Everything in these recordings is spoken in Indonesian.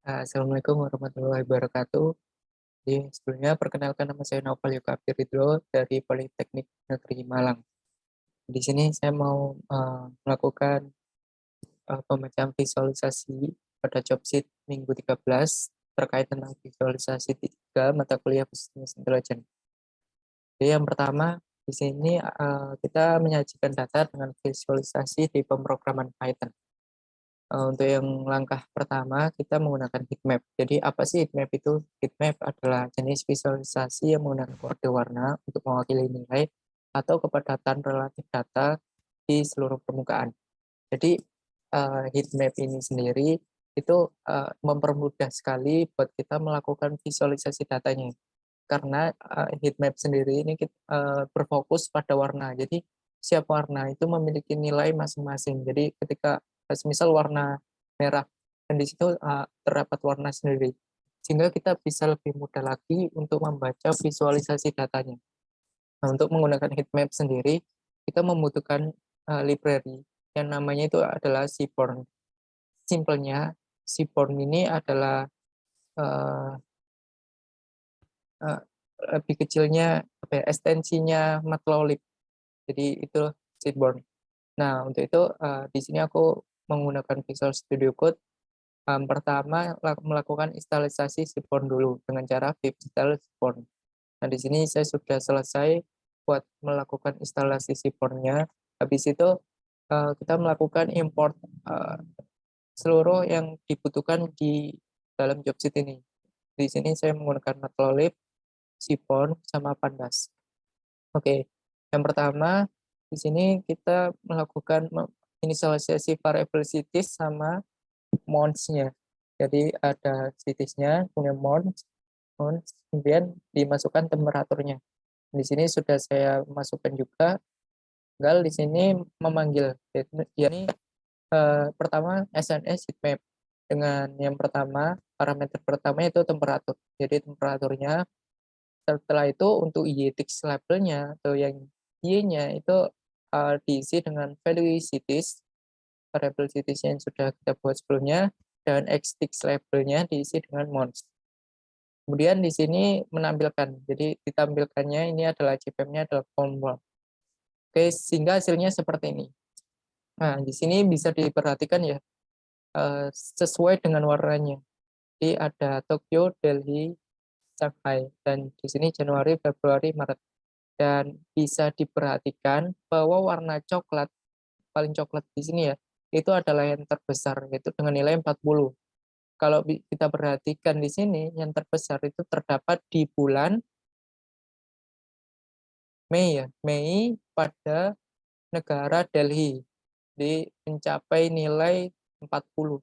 Assalamualaikum warahmatullahi wabarakatuh. Jadi sebelumnya perkenalkan nama saya Naufal Yukafir Ridho dari Politeknik Negeri Malang. Di sini saya mau melakukan pembacaan visualisasi pada job sheet minggu 13 terkait tentang visualisasi 3 mata kuliah Business Intelligence. Jadi yang pertama di sini kita menyajikan data dengan visualisasi di pemrograman Python. Untuk yang langkah pertama, kita menggunakan heat map. Jadi, apa sih heat map itu? Heat map adalah jenis visualisasi yang menggunakan kode warna untuk mewakili nilai atau kepadatan relatif data di seluruh permukaan. Jadi, heat map ini sendiri itu mempermudah sekali buat kita melakukan visualisasi datanya. Karena heat map sendiri ini berfokus pada warna. Jadi, setiap warna itu memiliki nilai masing-masing. Jadi, ketika semisal warna merah dan di situ terdapat warna sendiri, sehingga kita bisa lebih mudah lagi untuk membaca visualisasi datanya. Nah, untuk menggunakan heat map sendiri, kita membutuhkan library yang namanya itu adalah Seaborn. Simpelnya, Seaborn ini adalah uh, uh, lebih kecilnya ekstensinya Matplotlib. Jadi itu Seaborn. Nah, untuk itu di sini aku menggunakan Visual Studio Code. Pertama, melakukan instalisasi Seaborn dulu dengan cara pip install Seaborn. Nah, di sini saya sudah selesai buat melakukan instalasi Seaborn-nya. Habis itu kita melakukan import seluruh yang dibutuhkan di dalam job sheet ini. Di sini saya menggunakan Matplotlib, Seaborn, sama Pandas. Oke, yang pertama di sini kita melakukan inisialisasi variabel cities sama months-nya. Jadi ada cities-nya, kemudian months, kemudian dimasukkan temperaturnya. Di sini sudah saya masukkan juga, tinggal di sini memanggil. Jadi pertama SNS heatmap. Dengan yang pertama, parameter pertama itu temperatur. Jadi temperaturnya, setelah itu untuk YTX labelnya atau yang Y-nya itu diisi dengan value cities, variable cities yang sudah kita buat sebelumnya, dan XTX labelnya diisi dengan months. Kemudian di sini menampilkan, jadi ditampilkannya ini adalah CPM-nya adalah formal. Oke, sehingga hasilnya seperti ini. Nah, di sini bisa diperhatikan ya, sesuai dengan warnanya. Jadi ada Tokyo, Delhi, Shanghai, dan di sini Januari, Februari, Maret. Dan bisa diperhatikan bahwa warna coklat, paling coklat di sini ya, itu adalah yang terbesar, yaitu dengan nilai 40. Kalau kita perhatikan di sini, yang terbesar itu terdapat di bulan Mei ya, Mei pada negara Delhi, di mencapai nilai 40.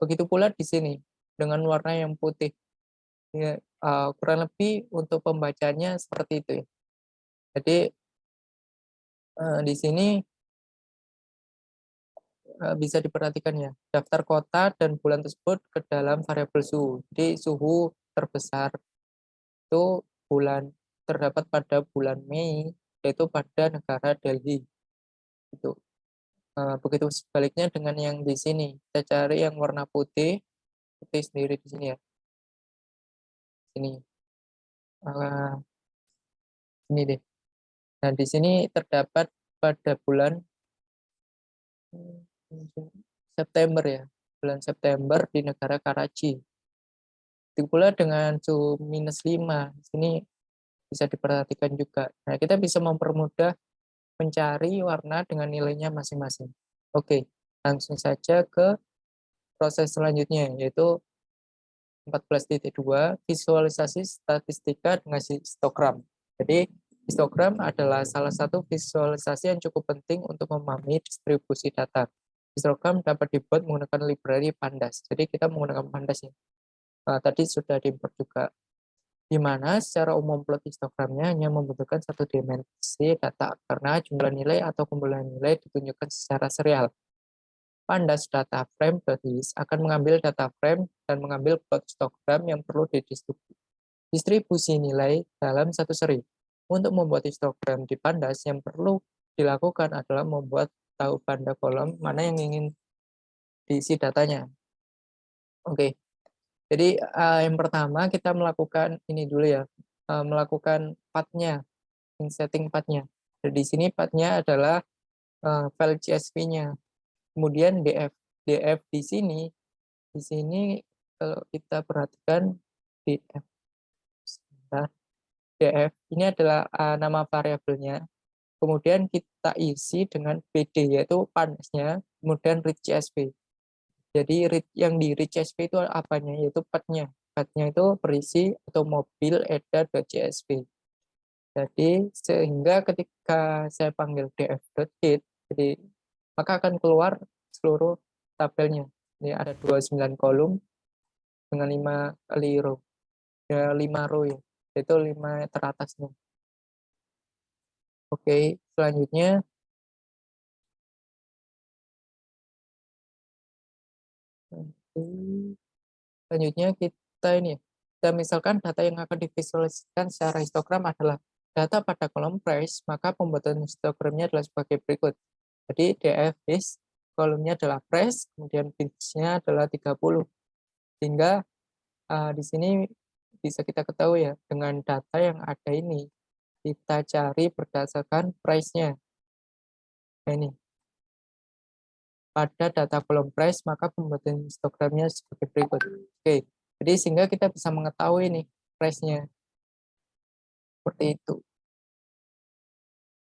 Begitu pula di sini, dengan warna yang putih. Ya, kurang lebih untuk pembacanya seperti itu ya. Jadi di sini bisa diperhatikan ya, daftar kota dan bulan tersebut ke dalam variabel suhu. Jadi suhu terbesar itu terdapat pada bulan Mei, yaitu pada negara Delhi. Itu. Begitu sebaliknya dengan yang di sini. Kita cari yang warna putih, putih sendiri di sini ya. Sini. Ini deh. Nah, di sini terdapat pada bulan September ya. Bulan September di negara Karachi. Begitu pula dengan suhu -5. Sini bisa diperhatikan juga. Nah, kita bisa mempermudah mencari warna dengan nilainya masing-masing. Oke, langsung saja ke proses selanjutnya, yaitu 14.2 visualisasi statistika dengan histogram. Jadi, histogram adalah salah satu visualisasi yang cukup penting untuk memahami distribusi data. Histogram dapat dibuat menggunakan library Pandas. Jadi, kita menggunakan Pandas ya. Tadi sudah diimport juga, di mana secara umum plot histogramnya hanya membutuhkan satu dimensi data karena jumlah nilai atau kumpulan nilai ditunjukkan secara serial. Pandas data frame list akan mengambil data frame dan mengambil plot histogram yang perlu didistribusi nilai dalam satu seri. Untuk membuat histogram di Pandas, yang perlu dilakukan adalah membuat tahu banda kolom mana yang ingin diisi datanya. Oke, jadi yang pertama kita melakukan ini dulu ya, melakukan path-nya, setting path-nya. Di sini path-nya adalah file CSV-nya. Kemudian DF di sini kalau kita perhatikan DF, sebentar. DF ini adalah nama variabelnya. Kemudian kita isi dengan PD yaitu panesnya, kemudian read CSV. Jadi yang di read CSV itu apanya? Yaitu path-nya. Path-nya itu berisi automobil eda.csv. Jadi sehingga ketika saya panggil df.get, jadi maka akan keluar seluruh tabelnya. Ini ada 29 kolom dengan 5 kali row. Ya, 5 row ya. Itu 5 teratasnya. Oke, selanjutnya kita ini ya, kita misalkan data yang akan divisualisasikan secara histogram adalah data pada kolom price, maka pembuatan histogramnya adalah sebagai berikut. Jadi DF is kolomnya adalah price, kemudian bitsnya adalah 30. Sehingga di sini bisa kita ketahui ya, dengan data yang ada ini, kita cari berdasarkan price-nya. Nah, ini. Pada data kolom price, maka pembuatan histogramnya sebagai berikut. Oke, jadi sehingga kita bisa mengetahui nih price-nya. Seperti itu.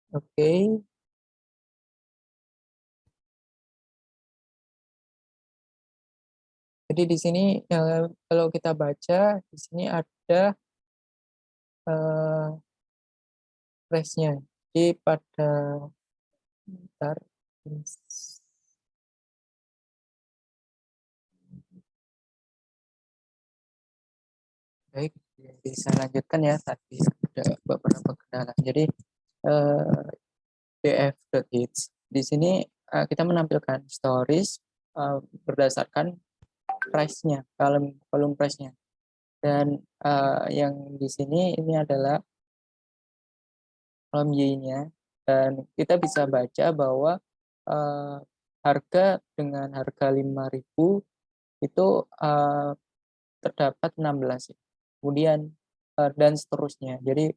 Oke. Jadi di sini kalau kita baca, di sini ada price-nya. Jadi pada bentar, baik, bisa lanjutkan ya, tadi ada beberapa kendala. Jadi df.hits di sini kita menampilkan stories berdasarkan price-nya, kolom price-nya. Dan yang di sini ini adalah kolom Y-nya, dan kita bisa baca bahwa harga dengan harga 5.000 itu terdapat 16 ya. Kemudian dan seterusnya. Jadi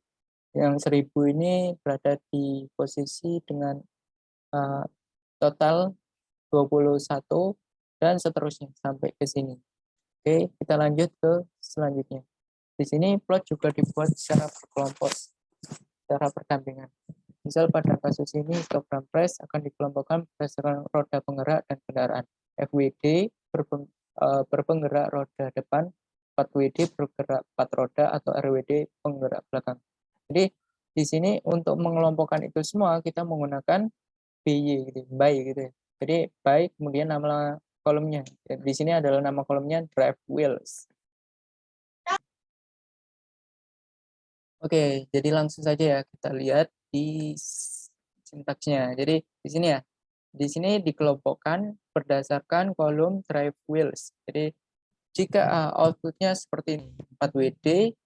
yang 1.000 ini berada di posisi dengan total 21 dan seterusnya sampai ke sini. Oke, kita lanjut ke selanjutnya. Di sini plot juga dibuat secara berkelompok, secara berdampingan. Misal pada kasus ini histogram price akan dikelompokkan berdasarkan roda penggerak dan kendaraan. FWD berpenggerak roda depan, 4WD bergerak 4 roda, atau RWD penggerak belakang. Jadi di sini untuk mengelompokkan itu semua kita menggunakan BY gitu, by gitu ya. Jadi by kemudian nama kolomnya. Di sini adalah nama kolomnya drive wheels. Oke, jadi langsung saja ya kita lihat di sintaksnya. Jadi di sini ya, di sini dikelompokkan berdasarkan kolom drive wheels. Jadi jika outputnya seperti ini, 4WD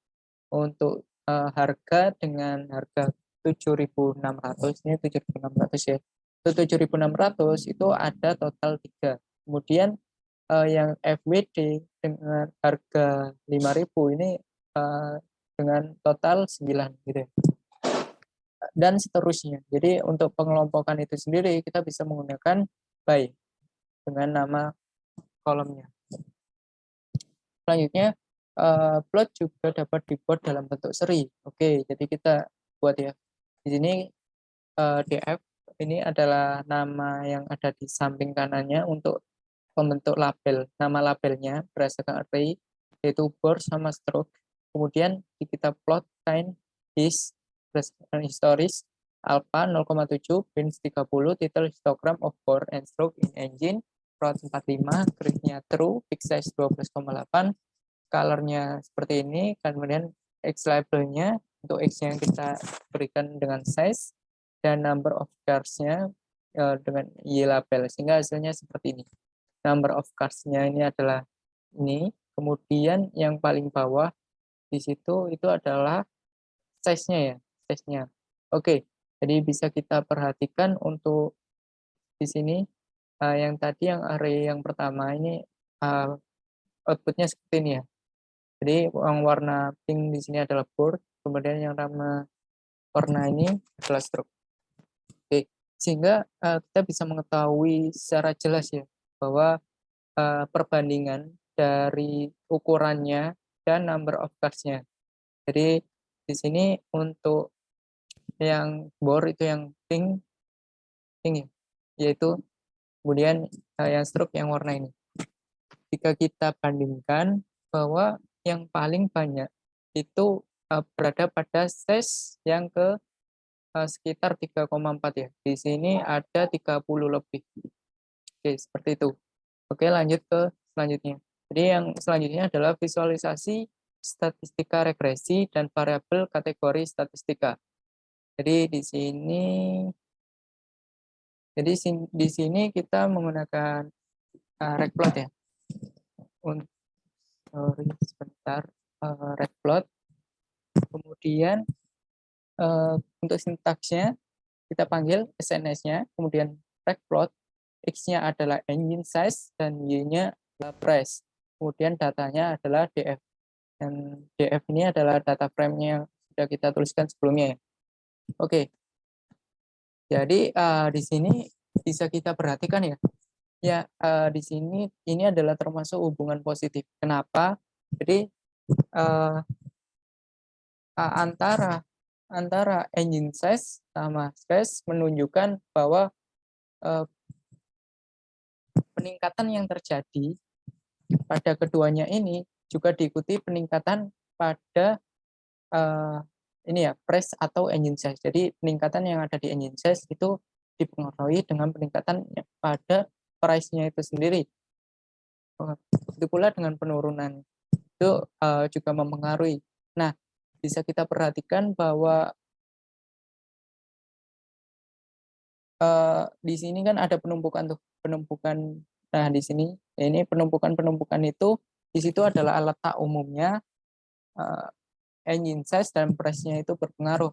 untuk harga dengan harga 7.600, ini 7.600 ya. Itu 7.600 itu ada total 3. Kemudian yang FWD dengan harga 5.000 ini dengan total 9 gitu ya. Dan seterusnya. Jadi untuk pengelompokan itu sendiri kita bisa menggunakan by dengan nama kolomnya. Selanjutnya plot juga dapat dibuat dalam bentuk seri. Oke, jadi kita buat ya. Di sini df ini adalah nama yang ada di samping kanannya untuk pembentuk label. Nama labelnya berdasarkan array yaitu bore sama stroke. Kemudian kita plot kind is berdasarkan historis alpha 0,7 bins 30 title histogram of bore and stroke in engine plot 45 gridnya true fix size 12,8 colornya seperti ini. Kemudian x labelnya untuk x yang kita berikan dengan size dan number of cars-nya dengan y label sehingga hasilnya seperti ini. Number of cars-nya ini adalah ini. Kemudian yang paling bawah di situ itu adalah size-nya ya, size-nya. Oke, jadi bisa kita perhatikan untuk di sini yang tadi yang array yang pertama ini outputnya seperti ini ya. Jadi yang warna pink di sini adalah board, kemudian yang warna ini adalah stroke. Oke, sehingga kita bisa mengetahui secara jelas ya bahwa perbandingan dari ukurannya dan number of cards-nya. Jadi di sini untuk yang board itu yang pink ya, yaitu kemudian yang stroke yang warna ini. Jika kita bandingkan bahwa yang paling banyak itu berada pada size yang ke sekitar 3,4 ya. Di sini ada 30 lebih. Oke, seperti itu. Oke, lanjut ke selanjutnya. Jadi yang selanjutnya adalah visualisasi statistika regresi dan variabel kategori statistika. Jadi di sini kita menggunakan regplot ya. Sorry, sebentar. Regplot. Kemudian untuk sintaksnya kita panggil SNS-nya, kemudian regplot, X-nya adalah engine size dan Y-nya adalah price. Kemudian datanya adalah DF. Dan DF ini adalah data frame-nya yang sudah kita tuliskan sebelumnya ya. Oke. Jadi di sini bisa kita perhatikan ya. Ya, di sini ini adalah termasuk hubungan positif. Kenapa? Jadi antara engine size sama space menunjukkan bahwa peningkatan yang terjadi pada keduanya ini juga diikuti peningkatan pada ini ya price atau engine size. Jadi peningkatan yang ada di engine size itu dipengaruhi dengan peningkatan pada price-nya itu sendiri. Begitu pula dengan penurunan itu juga mempengaruhi. Nah, bisa kita perhatikan bahwa di sini kan ada penumpukan. Nah, di sini ini penumpukan itu di situ adalah letak umumnya, engine size dan price-nya itu berpengaruh.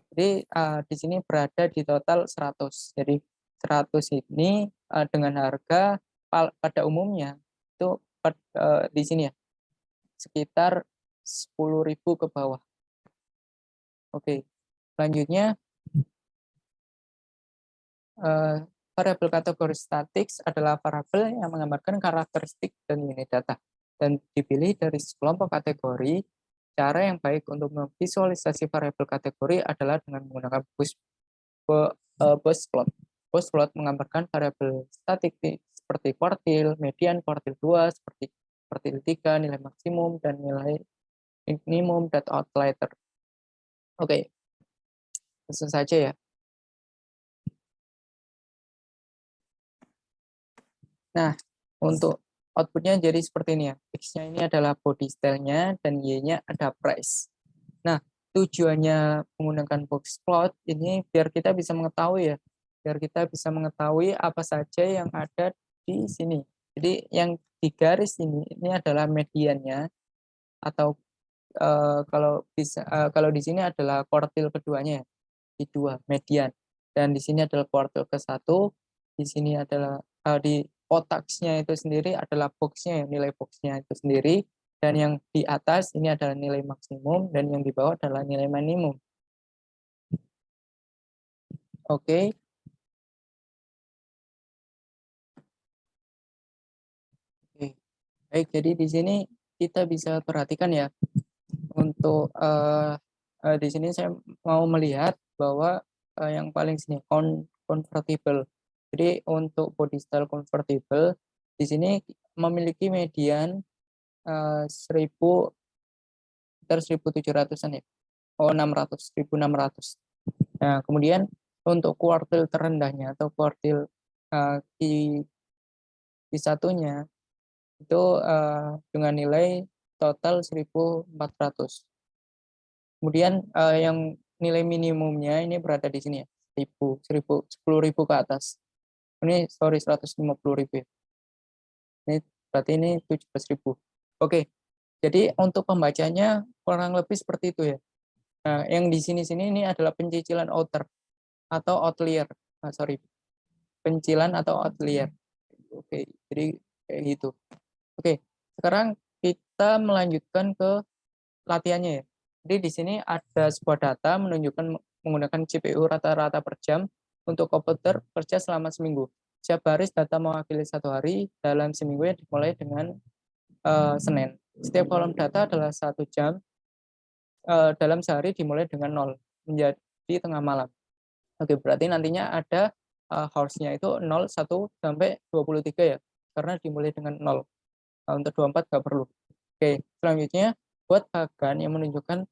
Jadi di sini berada di total 100. Jadi 100 ini dengan harga pada umumnya itu di sini ya sekitar 10.000 ke bawah. Oke, selanjutnya variabel kategori statik adalah variabel yang menggambarkan karakteristik dan unit data dan dipilih dari sekelompok kategori. Cara yang baik untuk memvisualisasi variabel kategori adalah dengan menggunakan busplot. Busplot menggambarkan variabel statik seperti kuartil, median, kuartil 2, seperti kuartil 3, nilai maksimum, dan nilai minimum data outlier. Oke, langsung saja ya. Nah, untuk outputnya jadi seperti ini ya. X-nya ini adalah body style-nya dan Y-nya ada price. Nah, tujuannya menggunakan box plot ini biar kita bisa mengetahui ya. Biar kita bisa mengetahui apa saja yang ada di sini. Jadi yang di garis ini adalah mediannya atau kalau di sini adalah kuartil keduanya ya. Di 2 median. Dan di sini adalah kuartil ke-1, di sini adalah di kotaksnya itu sendiri adalah boxnya, nilai boxnya itu sendiri, dan yang di atas ini adalah nilai maksimum, dan yang di bawah adalah nilai minimum. Oke. Oke. Baik, jadi di sini kita bisa perhatikan ya, untuk di sini saya mau melihat bahwa yang paling sini convertible. Jadi untuk body style convertible di sini memiliki median 1000 sekitar 1.700-an ya. Oh, 1.600. Nah, kemudian untuk kuartil terendahnya atau kuartil di satunya itu dengan nilai total 1.400. Kemudian yang nilai minimumnya ini berada di sini ya, 10.000 ke atas. Ini sorry 150.000 ya. Ini berarti ini 17.000. Oke, jadi untuk pembacanya kurang lebih seperti itu ya. Nah, yang di sini ini adalah pencicilan outer atau outlier. Sorry, pencilan atau outlier. Oke, jadi kayak gitu. Oke, sekarang kita melanjutkan ke latihannya ya. Jadi di sini ada sebuah data menunjukkan menggunakan CPU rata-rata per jam untuk komputer kerja selama seminggu. Setiap baris data mewakili satu hari dalam seminggu yang dimulai dengan Senin. Setiap kolom data adalah 1 jam dalam sehari dimulai dengan 0 menjadi tengah malam. Oke, berarti nantinya ada hours-nya itu 0, 1, sampai 23 ya, karena dimulai dengan 0. Untuk 24 nggak perlu. Oke, selanjutnya buat bagan yang menunjukkan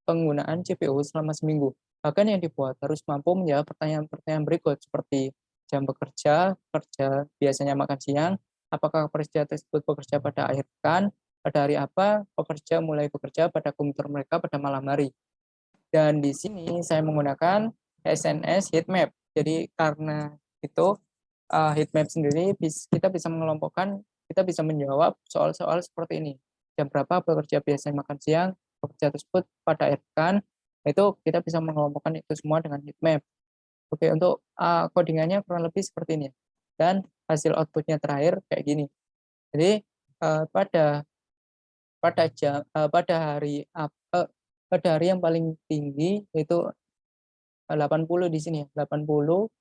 penggunaan CPU selama seminggu. Bagan yang dibuat harus mampu menjawab pertanyaan-pertanyaan berikut seperti jam bekerja, kerja biasanya makan siang, apakah pekerja tersebut bekerja pada akhir pekan, pada hari apa pekerja mulai bekerja pada komputer mereka pada malam hari. Dan di sini saya menggunakan SNS heatmap. Jadi karena itu heatmap sendiri kita bisa mengelompokkan, kita bisa menjawab soal-soal seperti ini. Jam berapa pekerja biasanya makan siang, pekerja tersebut pada akhir pekan, itu kita bisa mengelompokkan itu semua dengan heatmap. Oke, untuk codingannya kurang lebih seperti ini. Dan hasil outputnya terakhir kayak gini. Jadi pada pada hari yang paling tinggi itu 80 di sini ya, 80.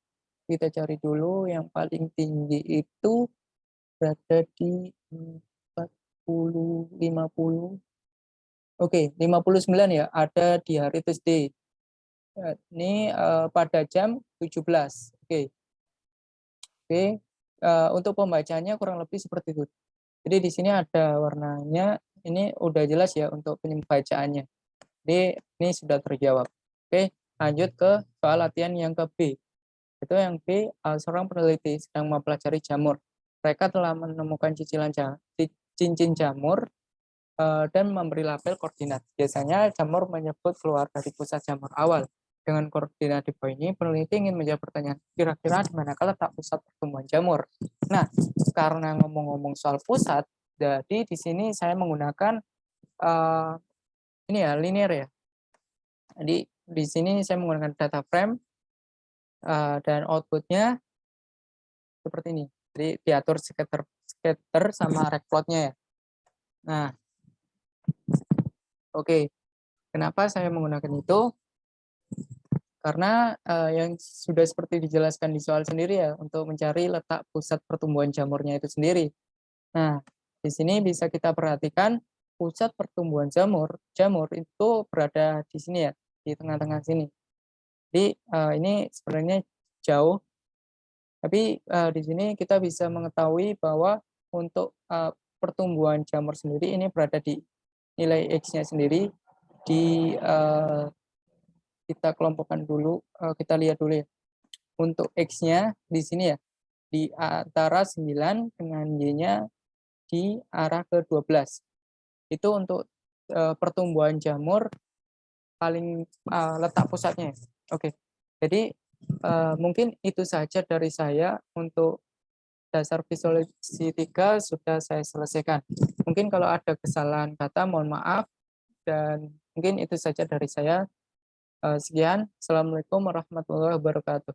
Kita cari dulu yang paling tinggi itu berada di 40, 50. Oke, 59 ya, ada di hari Tuesday. Ini pada jam 17. Oke. Oke. Untuk pembacanya kurang lebih seperti itu. Jadi di sini ada warnanya, ini udah jelas ya untuk pembacaannya. Jadi ini sudah terjawab. Oke, lanjut ke soal latihan yang ke B. Itu yang B, seorang peneliti sedang mempelajari jamur. Mereka telah menemukan cincin jamur dan memberi label koordinat. Biasanya jamur menyebut keluar dari pusat jamur awal. Dengan koordinat di bawah ini, peneliti ingin menjawab pertanyaan, kira-kira di manakah letak pusat pertumbuhan jamur? Nah, karena ngomong-ngomong soal pusat, jadi di sini saya menggunakan ini ya, linear ya. Jadi di sini saya menggunakan data frame dan outputnya seperti ini. Jadi diatur scatter sama rect plotnya ya. Nah, oke. Kenapa saya menggunakan itu? Karena yang sudah seperti dijelaskan di soal sendiri ya, untuk mencari letak pusat pertumbuhan jamurnya itu sendiri. Nah, di sini bisa kita perhatikan pusat pertumbuhan jamur itu berada di sini ya, di tengah-tengah sini. Jadi ini sebenarnya jauh, tapi di sini kita bisa mengetahui bahwa untuk pertumbuhan jamur sendiri ini berada di nilai X-nya sendiri di kita kelompokkan dulu, kita lihat dulu ya. Untuk X-nya di sini ya, di antara 9 dengan Y-nya di arah ke 12. Itu untuk pertumbuhan jamur paling letak pusatnya. Oke. Jadi mungkin itu saja dari saya untuk dasar visualisasi 3 sudah saya selesaikan. Mungkin kalau ada kesalahan kata mohon maaf dan mungkin itu saja dari saya. Sekian. Assalamualaikum warahmatullahi wabarakatuh.